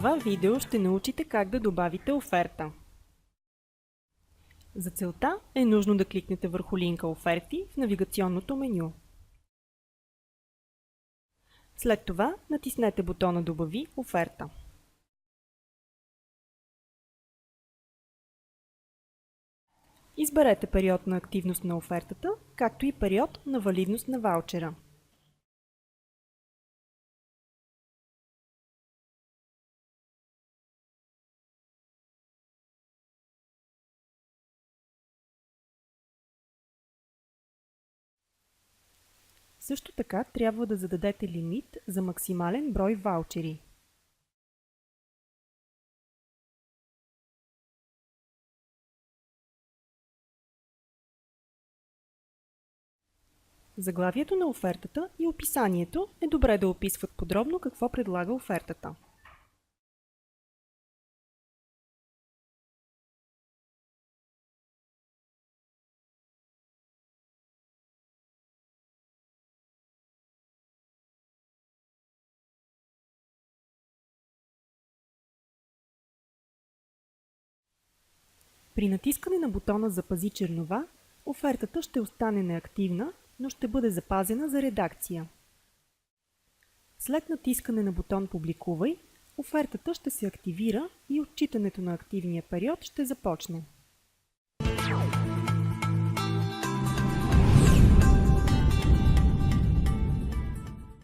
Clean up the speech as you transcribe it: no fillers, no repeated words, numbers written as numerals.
това видео ще научите как да добавите оферта. За целта е нужно да кликнете върху линка Оферти в навигационното меню. След това натиснете бутона Добави оферта. Изберете период на активност на офертата, както и период на валидност на ваучера. Също така трябва да зададете лимит за максимален брой ваучери. Заглавието на офертата и описанието е добре да описват подробно какво предлага офертата. При натискане на бутона Запази чернова, офертата ще остане неактивна, но ще бъде запазена за редакция. След натискане на бутон Публикувай, офертата ще се активира и отчитането на активния период ще започне.